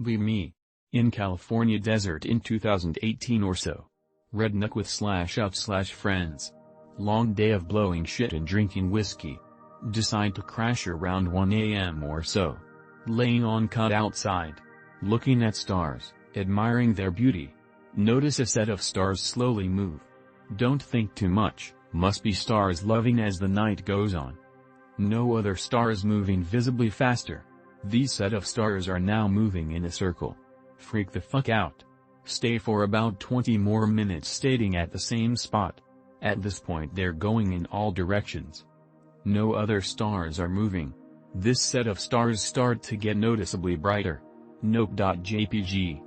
Be me. In California desert in 2018 or so. Redneck with /up/friends. Long day of blowing shit and drinking whiskey. Decide to crash around 1 a.m. or so. Laying on cot outside. Looking at stars, admiring their beauty. Notice a set of stars slowly move. Don't think too much, must be stars loving as the night goes on. No other stars moving visibly faster. These set of stars are now moving in a circle. Freak the fuck out. Stay for about 20 more minutes stating at the same spot. At this point they're going in all directions. No other stars are moving. This set of stars start to get noticeably brighter. Nope.jpg.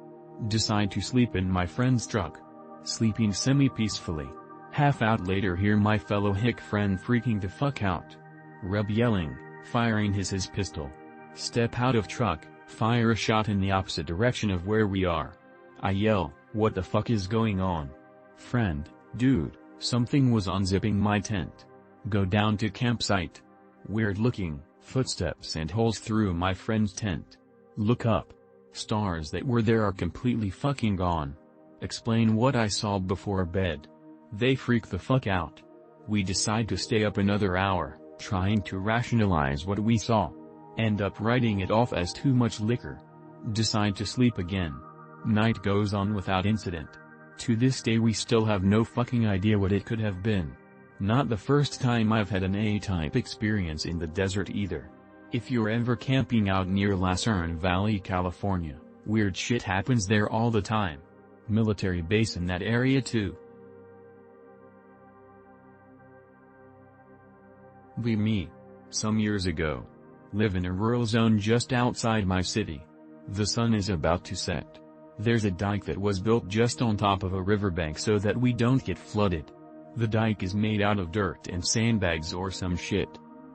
Decide to sleep in my friend's truck. Sleeping semi-peacefully. Half out later hear my fellow hick friend freaking the fuck out. Reb yelling, firing his pistol. Step out of truck, fire a shot in the opposite direction of where we are. I yell, what the fuck is going on? Friend, dude, something was unzipping my tent. Go down to campsite. Weird looking, footsteps and holes through my friend's tent. Look up. Stars that were there are completely fucking gone. Explain what I saw before bed. They freak the fuck out. We decide to stay up another hour, trying to rationalize what we saw. End up writing it off as too much liquor. Decide to sleep again. Night goes on without incident. To this day we still have no fucking idea what it could have been. Not the first time I've had an A-type experience in the desert either. If you're ever camping out near Lucerne Valley, California, weird shit happens there all the time. Military base in that area too. Be me. Some years ago. Live in a rural zone just outside my city. The sun is about to set. There's a dike that was built just on top of a riverbank so that we don't get flooded. The dike is made out of dirt and sandbags or some shit.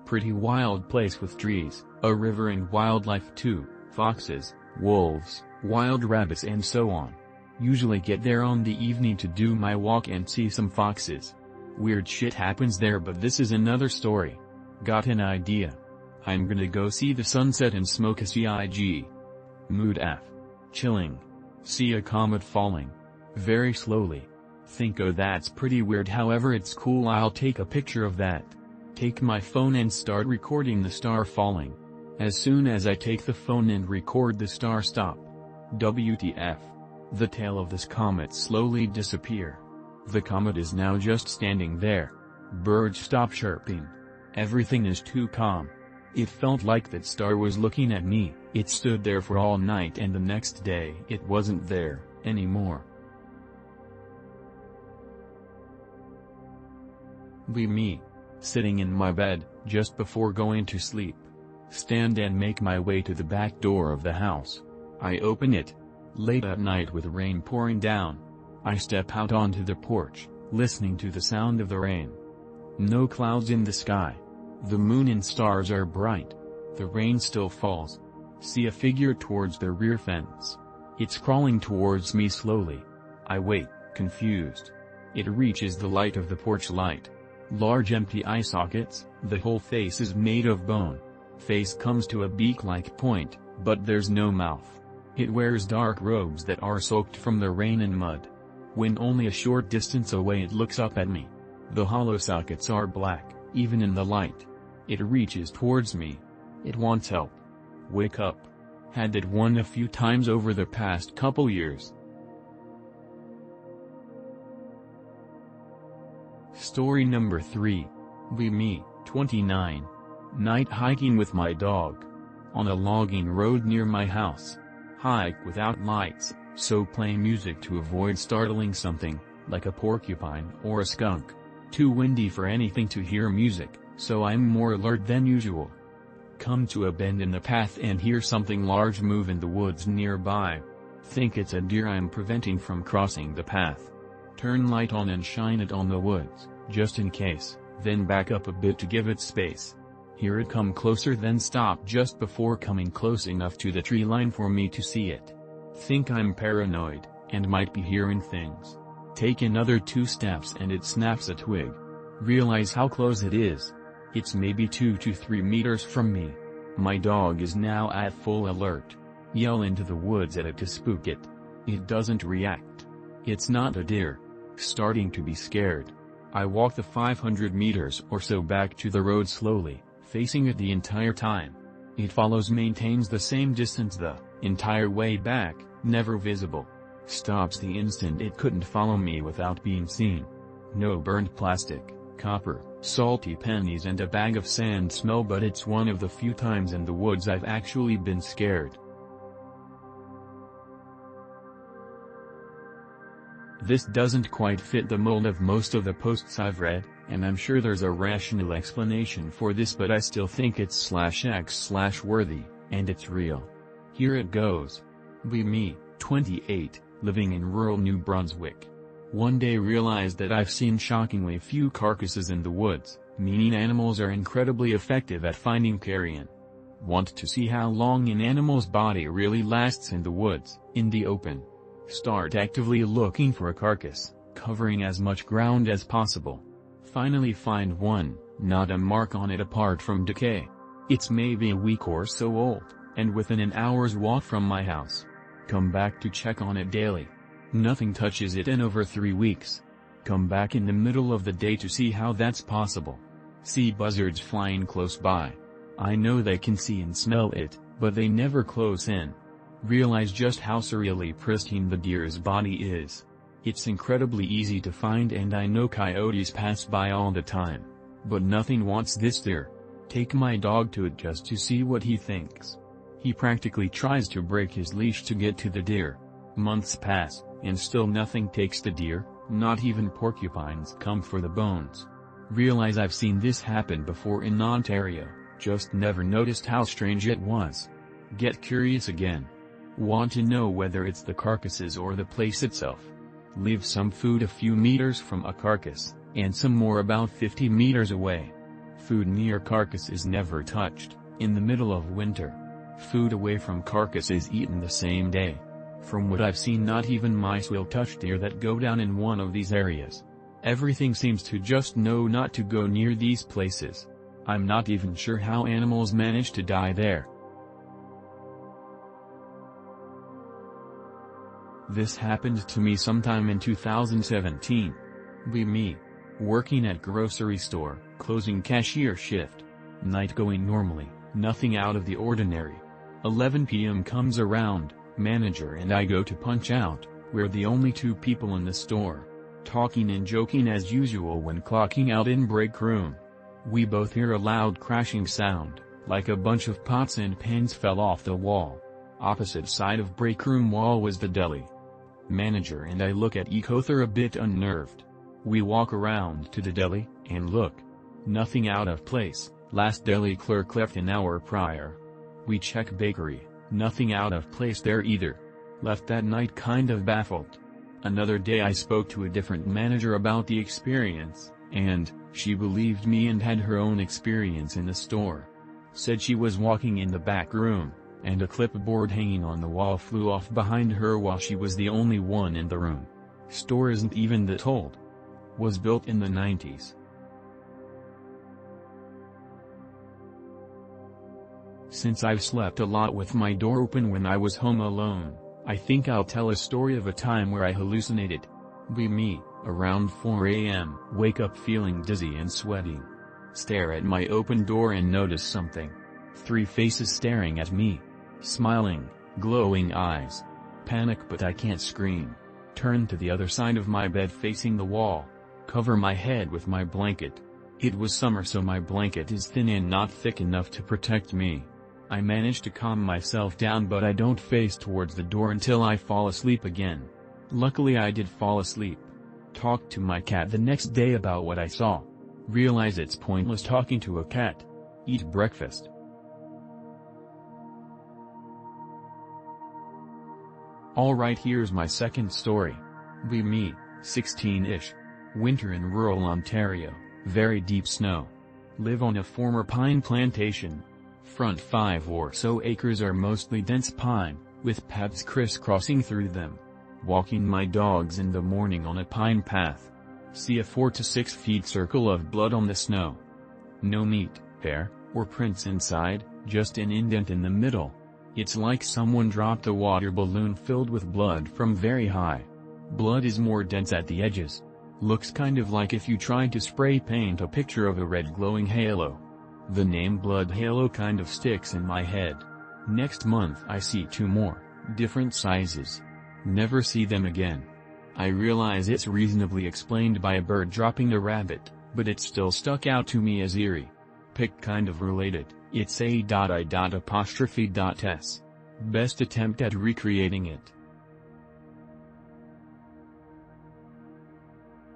Pretty wild place with trees, a river and wildlife too, foxes, wolves, wild rabbits and so on. Usually get there on the evening to do my walk and see some foxes. Weird shit happens there, but this is another story. Got an idea. I'm gonna go see the sunset and smoke a cig. Mood F. Chilling. See a comet falling. Very slowly. Think, oh that's pretty weird, however it's cool, I'll take a picture of that. Take my phone and start recording the star falling. As soon as I take the phone and record the star stop. WTF. The tail of this comet slowly disappear. The comet is now just standing there. Birds stop chirping. Everything is too calm. It felt like that star was looking at me. It stood there for all night and the next day it wasn't there anymore. Be me. Sitting in my bed, just before going to sleep. Stand and make my way to the back door of the house. I open it. Late at night with rain pouring down. I step out onto the porch, listening to the sound of the rain. No clouds in the sky. The moon and stars are bright. The rain still falls. See a figure towards the rear fence. It's crawling towards me slowly. I wait, confused. It reaches the light of the porch light. Large empty eye sockets, the whole face is made of bone. Face comes to a beak-like point, but there's no mouth. It wears dark robes that are soaked from the rain and mud. When only a short distance away it looks up at me. The hollow sockets are black, even in the light. It reaches towards me. It wants help. Wake up. Had that one a few times over the past couple years. Story number 3. Be me, 29. Night hiking with my dog. On a logging road near my house. Hike without lights, so play music to avoid startling something, like a porcupine or a skunk. Too windy for anything to hear music, so I'm more alert than usual. Come to a bend in the path and hear something large move in the woods nearby. Think it's a deer I'm preventing from crossing the path. Turn light on and shine it on the woods, just in case, then back up a bit to give it space. Hear it come closer, then stop just before coming close enough to the tree line for me to see it. Think I'm paranoid, and might be hearing things. Take another 2 steps and it snaps a twig. Realize how close it is. It's maybe 2 to 3 meters from me. My dog is now at full alert. Yell into the woods at it to spook it. It doesn't react. It's not a deer. Starting to be scared, I walk the 500 meters or so back to the road slowly, facing it the entire time. It follows, maintains the same distance the entire way back, never visible. Stops the instant it couldn't follow me without being seen. No burned plastic, copper, salty pennies and a bag of sand smell, but it's one of the few times in the woods I've actually been scared. This doesn't quite fit the mold of most of the posts I've read, and I'm sure there's a rational explanation for this, but I still think it's /x/worthy, and it's real. Here it goes. Be me, 28, living in rural New Brunswick. One day realized that I've seen shockingly few carcasses in the woods, meaning animals are incredibly effective at finding carrion. Want to see how long an animal's body really lasts in the woods, in the open? Start actively looking for a carcass, covering as much ground as possible. Finally find one, not a mark on it apart from decay. It's maybe a week or so old, and within an hour's walk from my house. Come back to check on it daily. Nothing touches it in over 3 weeks. Come back in the middle of the day to see how that's possible. See buzzards flying close by. I know they can see and smell it, but they never close in. Realize just how surreally pristine the deer's body is. It's incredibly easy to find, and I know coyotes pass by all the time. But nothing wants this deer. Take my dog to it just to see what he thinks. He practically tries to break his leash to get to the deer. Months pass, and still nothing takes the deer, not even porcupines come for the bones. Realize I've seen this happen before in Ontario, just never noticed how strange it was. Get curious again. Want to know whether it's the carcasses or the place itself? Leave some food a few meters from a carcass, and some more about 50 meters away. Food near carcass is never touched, in the middle of winter. Food away from carcass is eaten the same day. From what I've seen, not even mice will touch deer that go down in one of these areas. Everything seems to just know not to go near these places. I'm not even sure how animals manage to die there. This happened to me sometime in 2017. Be me. Working at grocery store, closing cashier shift. Night going normally, nothing out of the ordinary. 11 p.m. comes around, manager and I go to punch out, we're the only 2 people in the store. Talking and joking as usual when clocking out in break room. We both hear a loud crashing sound, like a bunch of pots and pans fell off the wall. Opposite side of break room wall was the deli. Manager and I look at each other a bit unnerved. We walk around to the deli, and look. Nothing out of place, last deli clerk left an hour prior. We check bakery, nothing out of place there either. Left that night kind of baffled. Another day I spoke to a different manager about the experience, and she believed me and had her own experience in the store. Said she was walking in the back room, and a clipboard hanging on the wall flew off behind her while she was the only one in the room. Store isn't even that old. Was built in the 90s. Since I've slept a lot with my door open when I was home alone, I think I'll tell a story of a time where I hallucinated. Be me, around 4 a.m., wake up feeling dizzy and sweating. Stare at my open door and notice something. 3 faces staring at me. Smiling, glowing eyes. Panic, but I can't scream. Turn to the other side of my bed facing the wall. Cover my head with my blanket. It was summer, so my blanket is thin and not thick enough to protect me. I manage to calm myself down, but I don't face towards the door until I fall asleep again. Luckily I did fall asleep. Talked to my cat the next day about what I saw. Realize it's pointless talking to a cat. Eat breakfast. Alright, here's my second story. Be me, 16-ish. Winter in rural Ontario, very deep snow. Live on a former pine plantation. Front 5 or so acres are mostly dense pine, with paths crisscrossing through them. Walking my dogs in the morning on a pine path. See a 4 to 6 feet circle of blood on the snow. No meat, hair, or prints inside, just an indent in the middle. It's like someone dropped a water balloon filled with blood from very high. Blood is more dense at the edges. Looks kind of like if you tried to spray paint a picture of a red glowing halo. The name blood halo kind of sticks in my head. Next month I see 2 more, different sizes. Never see them again. I realize it's reasonably explained by a bird dropping a rabbit, but it still stuck out to me as eerie. Pick kind of related, it's a.i.'s. Best attempt at recreating it.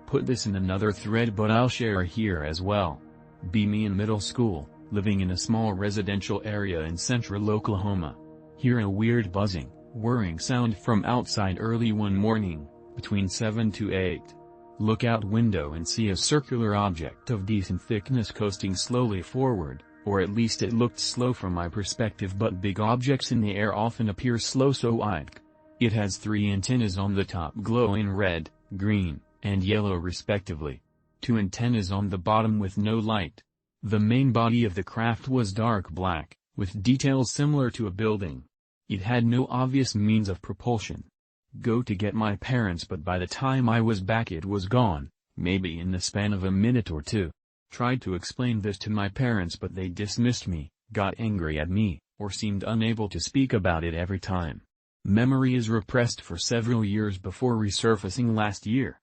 Put this in another thread but I'll share here as well. Be me in middle school, living in a small residential area in central Oklahoma. Hear a weird buzzing, whirring sound from outside early one morning, between 7 to 8. Look out window and see a circular object of decent thickness coasting slowly forward, or at least it looked slow from my perspective, but big objects in the air often appear slow, so it has 3 antennas on the top glowing red, green, and yellow respectively. 2 antennas on the bottom with no light. The main body of the craft was dark black, with details similar to a building. It had no obvious means of propulsion. Go to get my parents, but by the time I was back it was gone, maybe in the span of a minute or 2. Tried to explain this to my parents but they dismissed me, got angry at me, or seemed unable to speak about it every time. Memory is repressed for several years before resurfacing last year.